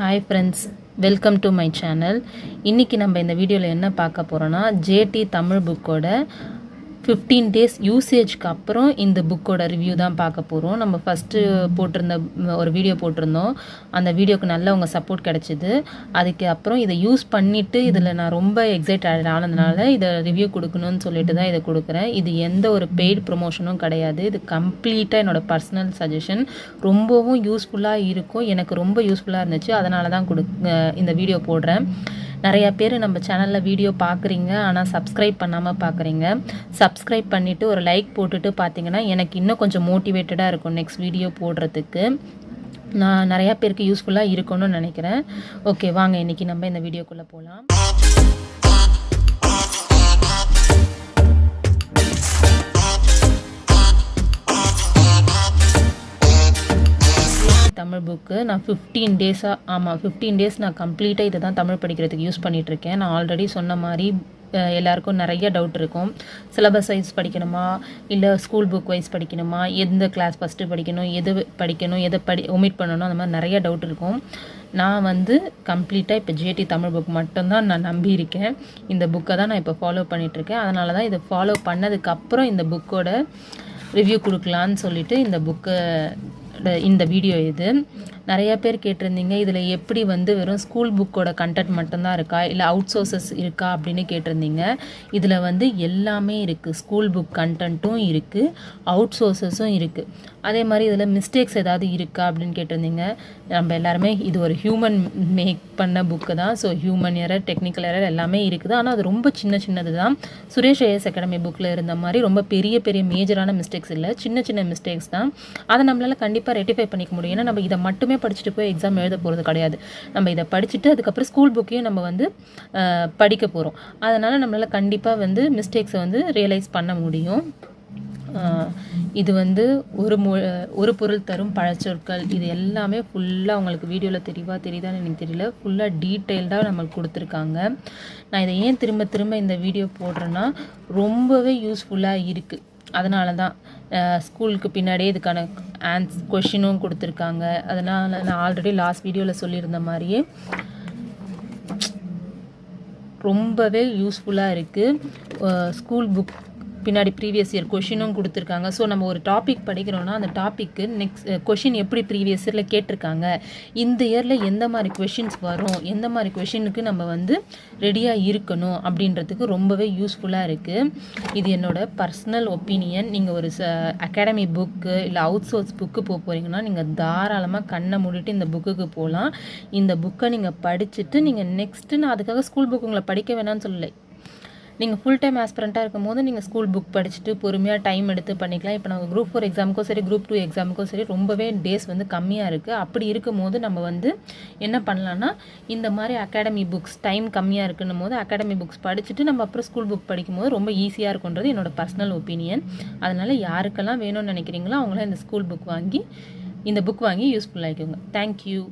Hi friends, welcome to my channel. இன்றைக்கி நம்ம இந்த வீடியோவில் என்ன பார்க்க போகிறோன்னா, ஜேடி தமிழ் புக்கோட 15 டேஸ் யூசேஜ்க்கு அப்புறம் இந்த புக்கோட ரிவ்யூ தான் பார்க்க போகிறோம். நம்ம ஃபஸ்ட்டு போட்டிருந்த ஒரு வீடியோ போட்டிருந்தோம். அந்த வீடியோக்கு நல்ல உங்கள் சப்போர்ட் கிடச்சிது. அதுக்கு அப்புறம் இதை யூஸ் பண்ணிவிட்டு இதில் நான் ரொம்ப எக்ஸைட் ஆனதுனால இதை ரிவ்யூ கொடுக்கணும்னு சொல்லிட்டு தான் இதை கொடுக்குறேன். இது எந்த ஒரு பெய்ட் ப்ரொமோஷனும் கிடையாது. இது கம்ப்ளீட்டாக என்னோடய பர்சனல் சஜஷன். ரொம்பவும் யூஸ்ஃபுல்லாக இருக்கும். எனக்கு ரொம்ப யூஸ்ஃபுல்லாக இருந்துச்சு. அதனால தான் இந்த வீடியோ போடுறேன். நிறையா பேர் நம்ம சேனலில் வீடியோ பார்க்குறீங்க, ஆனால் சப்ஸ்கிரைப் பண்ணாமல் பார்க்குறீங்க. சப்ஸ்கிரைப் பண்ணிவிட்டு ஒரு லைக் போட்டுட்டு பார்த்தீங்கன்னா எனக்கு இன்னும் கொஞ்சம் மோட்டிவேட்டடாக இருக்கும் நெக்ஸ்ட் வீடியோ போடுறதுக்கு. நான் நிறையா பேருக்கு யூஸ்ஃபுல்லாக இருக்கும்னு நினைக்கிறேன். ஓகே, வாங்க இன்றைக்கி நம்ம இந்த வீடியோக்குள்ளே போகலாம். தமிழ் புக்கு நான் 15 டேஸ் நான் கம்ப்ளீட்டாக இதை தான் தமிழ் படிக்கிறதுக்கு யூஸ் பண்ணிகிட்ருக்கேன். நான் ஆல்ரெடி சொன்ன மாதிரி எல்லாருக்கும் நிறைய டவுட் இருக்கும். சிலபஸ் வைஸ் படிக்கணுமா, இல்லை ஸ்கூல் புக் வைஸ் படிக்கணுமா, எந்த கிளாஸ் ஃபஸ்ட்டு படிக்கணும், எதை ஒமிட் பண்ணணும், அந்த மாதிரி நிறைய டவுட் இருக்கும். நான் கம்ப்ளீட்டாக இப்போ ஜேடி தமிழ் புக் மட்டும்தான் நான் நம்பியிருக்கேன். இந்த புக்கை தான் நான் இப்போ ஃபாலோ பண்ணிகிட்ருக்கேன். அதனால தான் இதை ஃபாலோ பண்ணதுக்கப்புறம் இந்த புக்கோட ரிவ்யூ கொடுக்கலான்னு சொல்லிவிட்டு இந்த வீடியோ இது. நிறைய பேர் கேட்டிருந்தீங்க, இதில் எப்படி வெறும் ஸ்கூல் புக்கோட கண்டென்ட் மட்டும்தான் இருக்கா, இல்லை அவுட் சோர்சஸ் இருக்கா அப்படின்னு கேட்டிருந்தீங்க. இதில் எல்லாமே இருக்குது. ஸ்கூல் புக் கண்டென்ட்டும் இருக்குது, அவுட் சோர்சஸும் இருக்குது. அதே மாதிரி இதில் மிஸ்டேக்ஸ் ஏதாவது இருக்கா அப்படின்னு கேட்டிருந்தீங்க. நம்ம எல்லாருமே இது ஒரு ஹியூமன் மேக் பண்ண புக்கு தான். So human error, technical error எல்லாமே இருக்குது. ஆனால் அது ரொம்ப சின்னது தான். சுரேஷ் ஐஎஸ் அகாடமி புக்கில் இருந்த மாதிரி ரொம்ப பெரிய மேஜரான மிஸ்டேக்ஸ் இல்லை, சின்ன மிஸ்டேக்ஸ் தான். அதை நம்மளால் கண்டிப்பாக ரெட்டிஃபை பண்ணிக்க முடியும். ஏன்னா நம்ம இதை மட்டுமே படிச்சுட்டு போய் எக்ஸாம் எழுத போகிறது கிடையாது. நம்ம இதை படிச்சுட்டு அதுக்கப்புறம் ஸ்கூல் புக்கையும் நம்ம படிக்க போகிறோம். அதனால் நம்மளால் கண்டிப்பாக மிஸ்டேக்ஸை ரியலைஸ் பண்ண முடியும். இது ஒரு பொருள் தரும் பழச்சொற்கள், இது எல்லாமே ஃபுல்லாக உங்களுக்கு வீடியோவில் தெரியுதான்னு எனக்கு தெரியல. ஃபுல்லாக டீட்டெயில்டாக நம்மளுக்கு கொடுத்துருக்காங்க. நான் இதை ஏன் திரும்ப இந்த வீடியோ போடுறேன்னா, ரொம்பவே யூஸ்ஃபுல்லாக இருக்குது. அதனால தான் ஸ்கூலுக்கு பின்னாடியே இதுக்கான கொஷினும் கொடுத்துருக்காங்க. அதனால் நான் ஆல்ரெடி லாஸ்ட் வீடியோவில் சொல்லியிருந்த மாதிரியே ரொம்பவே யூஸ்ஃபுல்லாக இருக்குது. ஸ்கூல் புக் பின்னாடி ப்ரீவியஸ் இயர் கொஷினும் கொடுத்துருக்காங்க. ஸோ நம்ம ஒரு டாபிக் படிக்கிறோன்னா அந்த டாப்பிக்கு நெக்ஸ்ட் கொஷின் எப்படி ப்ரீவியஸ் இயரில் கேட்டிருக்காங்க, இந்த இயரில் எந்த மாதிரி கொஷின்ஸ் வரும், எந்த மாதிரி கொஷினுக்கு நம்ம ரெடியாக இருக்கணும் அப்படின்றதுக்கு ரொம்பவே யூஸ்ஃபுல்லாக இருக்குது. இது என்னோடய பர்சனல் ஒப்பீனியன். நீங்கள் ஒரு அகாடமி புக்கு இல்லை அவுட் சோர்ஸ் புக்கு போகிறீங்கன்னா நீங்கள் தாராளமாக கண்ணை மூடிட்டு இந்த புக்குக்கு போகலாம். இந்த புக்கை நீங்கள் படிச்சுட்டு நீங்கள் நெக்ஸ்ட்டு, நான் அதுக்காக ஸ்கூல் புக் உங்களை படிக்க வேணாம்னு சொல்லலை. நீங்கள் ஃபுல் டைம் ஆஸ்பிரண்ட்டாக இருக்கும் போது நீங்கள் ஸ்கூல் புக் படிச்சுட்டு பொறுமையாக டைம் எடுத்து பண்ணிக்கலாம். இப்போ நம்ம குரூப் 4 எக்ஸாமுக்கும் சரி, குரூப் 2 எக்ஸாமுக்கும் சரி ரொம்பவே டேஸ் கம்மியாக இருக்குது. அப்படி இருக்கும் போது நம்ம என்ன பண்ணலான்னா, இந்த மாதிரி அகாடமி புக்ஸ் டைம் கம்மியாக இருக்குன்னும் போது அகாடமி புக்ஸ் படிச்சுட்டு நம்ம அப்புறம் ஸ்கூல் புக் படிக்கும் போது ரொம்ப ஈஸியாக இருக்குன்றது என்னோடய பர்சனல் ஒப்பீனியன். அதனால் யாருக்கெல்லாம் வேணும்னு நினைக்கிறீங்களோ அவங்களாம் இந்த புக் வாங்கி யூஸ்ஃபுல்லாகிக்கோங்க. தேங்க்யூ.